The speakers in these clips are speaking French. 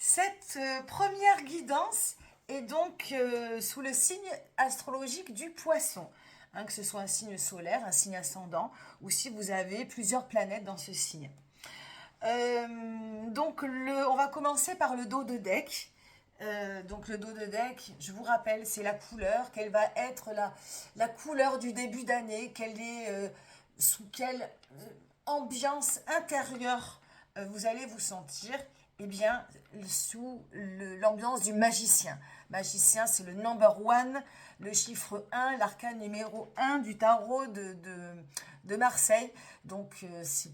Cette première guidance est donc sous le signe astrologique du Poisson, hein, que ce soit un signe solaire, un signe ascendant, ou si vous avez plusieurs planètes dans ce signe. On va commencer par le dos de deck. Donc le dos de deck, je vous rappelle, c'est la couleur, quelle va être la couleur du début d'année, sous quelle ambiance intérieure vous allez vous sentir. Eh bien, sous l'ambiance du magicien. Magicien, c'est le number one, le chiffre 1, l'arcane numéro 1 du tarot de Marseille. Donc,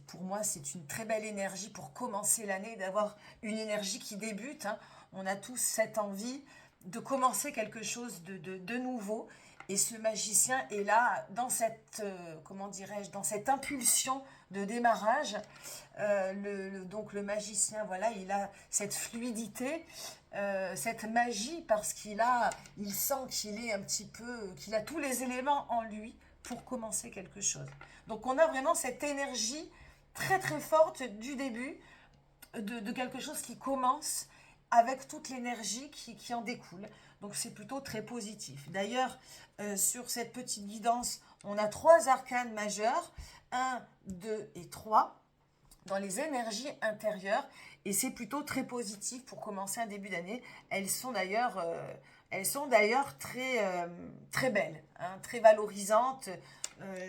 pour moi, c'est une très belle énergie pour commencer l'année, d'avoir une énergie qui débute, hein. On a tous cette envie de commencer quelque chose de nouveau. Et ce magicien est là dans cette, comment dirais-je, dans cette impulsion de démarrage. Donc le magicien, voilà, il a cette fluidité, cette magie parce il sent qu'il est un petit peu, qu'il a tous les éléments en lui pour commencer quelque chose. Donc on a vraiment cette énergie très très forte du début de quelque chose qui commence avec toute l'énergie qui en découle. Donc c'est plutôt très positif. D'ailleurs, sur cette petite guidance, on a 3 arcanes majeurs, 1, 2 et 3, dans les énergies intérieures. Et c'est plutôt très positif pour commencer un début d'année. Elles sont d'ailleurs très, très belles, hein, très valorisantes.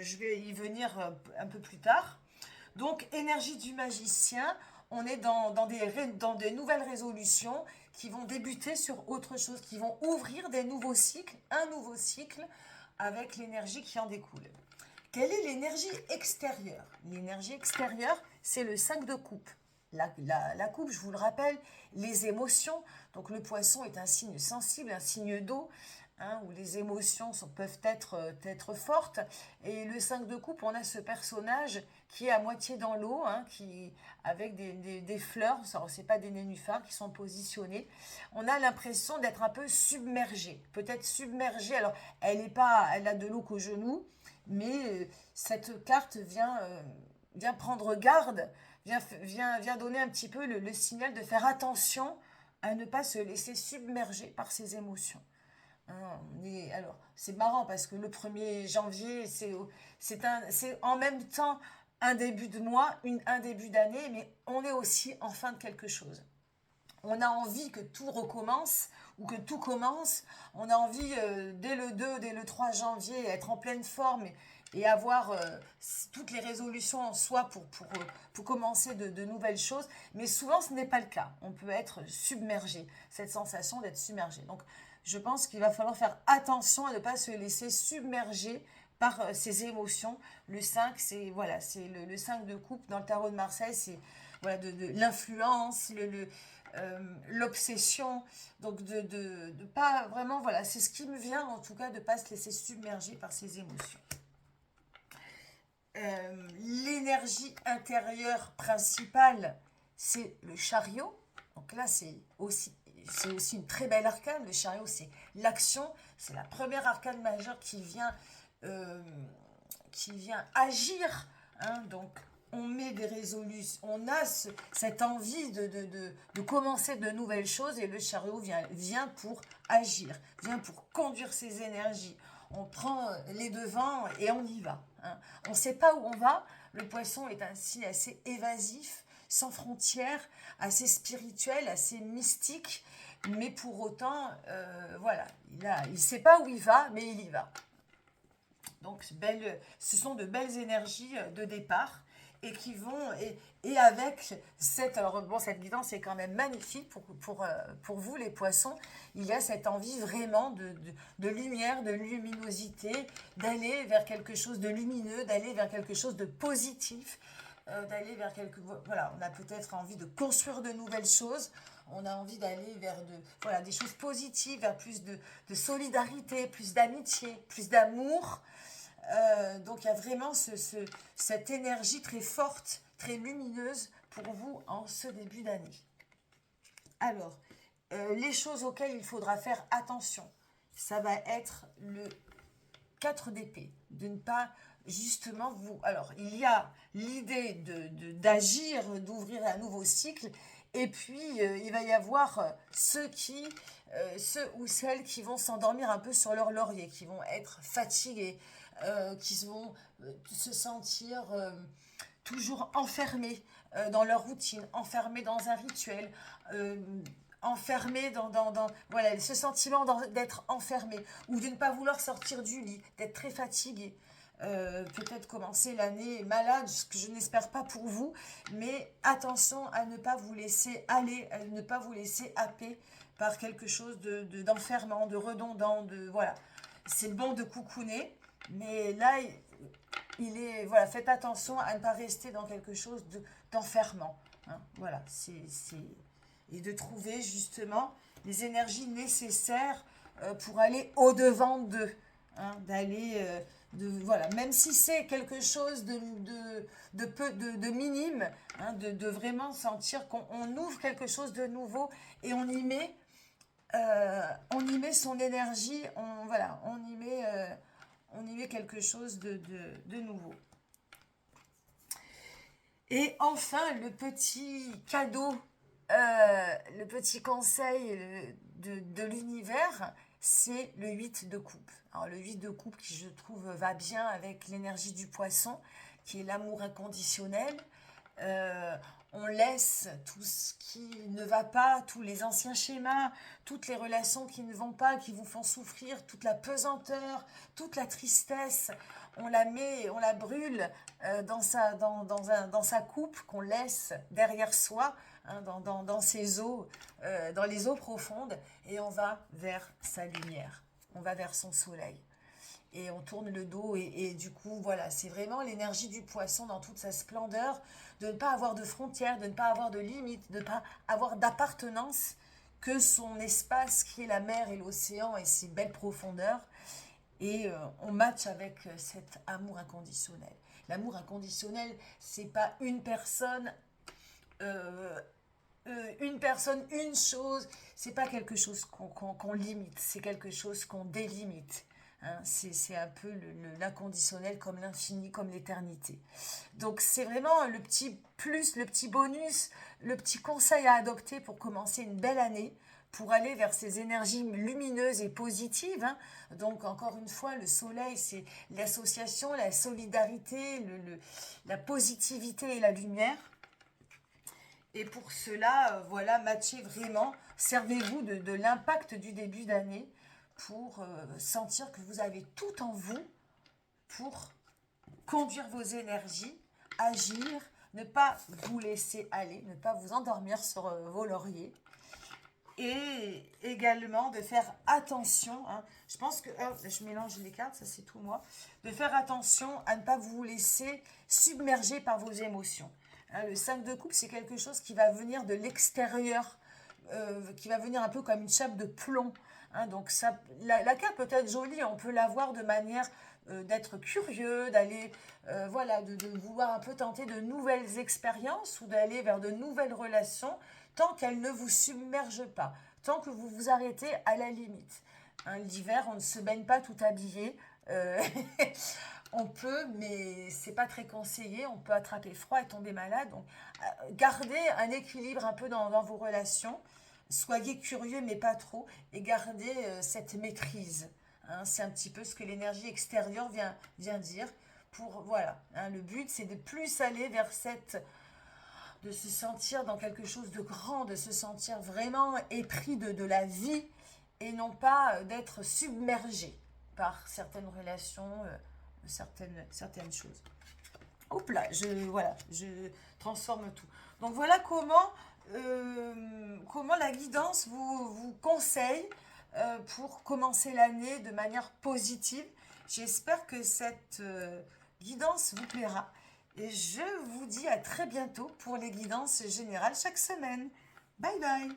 Je vais y venir un peu plus tard. Donc, énergie du magicien, on est dans des nouvelles résolutions qui vont débuter sur autre chose, qui vont ouvrir des nouveaux cycles, un nouveau cycle avec l'énergie qui en découle. Quelle est l'énergie extérieure? L'énergie extérieure, c'est le 5 de coupe. La coupe, je vous le rappelle, les émotions. Donc le poisson est un signe sensible, un signe d'eau, hein, où les émotions peuvent être fortes. Et le 5 de coupe, on a ce personnage qui est à moitié dans l'eau, hein, avec des fleurs, ce n'est pas des nénuphars qui sont positionnés. On a l'impression d'être un peu submergé, peut-être submergé. Alors, elle a de l'eau qu'au genou, mais cette carte vient prendre garde, vient donner un petit peu le signal de faire attention à ne pas se laisser submerger par ses émotions. Alors, c'est marrant parce que le 1er janvier, c'est en même temps un début de mois, un début d'année, mais on est aussi en fin de quelque chose. On a envie que tout recommence ou que tout commence. On a envie, dès le 2, dès le 3 janvier, être en pleine forme et avoir toutes les résolutions en soi pour commencer de nouvelles choses. Mais souvent, ce n'est pas le cas. On peut être submergé, cette sensation d'être submergé. Donc, je pense qu'il va falloir faire attention à ne pas se laisser submerger par ces émotions. Le 5, c'est le 5 de coupe dans le tarot de Marseille, c'est voilà, de l'influence, l'obsession, donc de pas vraiment, voilà, c'est ce qui me vient en tout cas, de ne pas se laisser submerger par ces émotions. L'énergie intérieure principale, c'est le chariot. Donc là, c'est aussi une très belle arcane. Le chariot, c'est l'action. C'est la première arcane majeure qui vient agir, hein. Donc, on met des résolutions, on a cette envie de commencer de nouvelles choses et le chariot vient pour agir, vient pour conduire ses énergies. On prend les devants et on y va, hein. On ne sait pas où on va. Le poisson est un signe assez évasif, sans frontières, assez spirituel, assez mystique, mais pour autant, voilà, il ne sait pas où il va, mais il y va. Donc, ce sont de belles énergies de départ et qui vont, et avec cette guidance est quand même magnifique pour vous les poissons. Il y a cette envie vraiment de lumière, de luminosité, d'aller vers quelque chose de lumineux, d'aller vers quelque chose de positif, d'aller vers voilà, on a peut-être envie de construire de nouvelles choses. On a envie d'aller vers des choses positives, vers plus de solidarité, plus d'amitié, plus d'amour. Donc il y a vraiment cette énergie très forte, très lumineuse pour vous en ce début d'année. Alors, les choses auxquelles il faudra faire attention, ça va être le 4 d'épée, de ne pas justement vous... Alors, il y a l'idée d'agir, d'ouvrir un nouveau cycle, Et puis, il va y avoir ceux ou celles qui vont s'endormir un peu sur leur laurier, qui vont être fatigués, qui vont se sentir toujours enfermés dans leur routine, enfermés dans un rituel, euh, enfermés voilà, ce sentiment d'être enfermé ou de ne pas vouloir sortir du lit, d'être très fatigué. Peut-être commencer l'année malade, ce que je n'espère pas pour vous, mais attention à ne pas vous laisser aller, à ne pas vous laisser happer par quelque chose d'enfermant, de redondant, voilà. C'est bon de coucouner, mais là, voilà, faites attention à ne pas rester dans quelque chose d'enfermant. Hein, voilà, et de trouver justement les énergies nécessaires pour aller au-devant d'eux. Hein, voilà, même si c'est quelque chose de minime, hein, de vraiment sentir qu'on ouvre quelque chose de nouveau et on y met son énergie, voilà, on y met quelque chose de nouveau. Et enfin, le petit cadeau, le petit conseil de l'univers, c'est le 8 de coupe. Alors le 8 de coupe qui je trouve va bien avec l'énergie du poisson, qui est l'amour inconditionnel. On laisse tout ce qui ne va pas, tous les anciens schémas, toutes les relations qui ne vont pas, qui vous font souffrir, toute la pesanteur, toute la tristesse. On la brûle dans sa coupe qu'on laisse derrière soi, hein, dans ses eaux, dans les eaux profondes, et on va vers sa lumière, on va vers son soleil. Et on tourne le dos et du coup, voilà, c'est vraiment l'énergie du poisson dans toute sa splendeur, de ne pas avoir de frontières, de ne pas avoir de limites, de ne pas avoir d'appartenance que son espace qui est la mer et l'océan et ses belles profondeurs. Et on match avec cet amour inconditionnel. L'amour inconditionnel, c'est pas une personne, une chose, c'est pas quelque chose qu'on limite, c'est quelque chose qu'on délimite. Hein, c'est un peu l'inconditionnel comme l'infini, comme l'éternité. Donc c'est vraiment le petit plus, le petit bonus, le petit conseil à adopter pour commencer une belle année, pour aller vers ces énergies lumineuses et positives. Hein. Donc encore une fois, le soleil, c'est l'association, la solidarité, la positivité et la lumière. Et pour cela, voilà, matchez vraiment, servez-vous de l'impact du début d'année pour sentir que vous avez tout en vous pour conduire vos énergies, agir, ne pas vous laisser aller, ne pas vous endormir sur vos lauriers. Et également de faire attention, hein, je pense que, je mélange les cartes, ça c'est tout moi, de faire attention à ne pas vous laisser submerger par vos émotions. Hein, le 5 de coupe, c'est quelque chose qui va venir de l'extérieur, qui va venir un peu comme une chape de plomb. Hein, donc ça, la carte peut être jolie, on peut la voir de manière d'être curieux, d'aller, voilà, de vouloir un peu tenter de nouvelles expériences ou d'aller vers de nouvelles relations, tant qu'elle ne vous submerge pas, tant que vous vous arrêtez à la limite. Hein, l'hiver, on ne se baigne pas tout habillé. On peut, mais c'est pas très conseillé. On peut attraper froid et tomber malade. Donc, gardez un équilibre un peu dans vos relations. Soyez curieux, mais pas trop. Et gardez cette maîtrise. Hein, c'est un petit peu ce que l'énergie extérieure vient dire. Voilà, hein, le but, c'est de plus aller vers de se sentir dans quelque chose de grand, de se sentir vraiment épris de la vie et non pas d'être submergé par certaines relations, certaines choses. Hop là, je transforme tout. Donc voilà comment la guidance vous conseille pour commencer l'année de manière positive. J'espère que cette guidance vous plaira. Et je vous dis à très bientôt pour les guidances générales chaque semaine. Bye bye!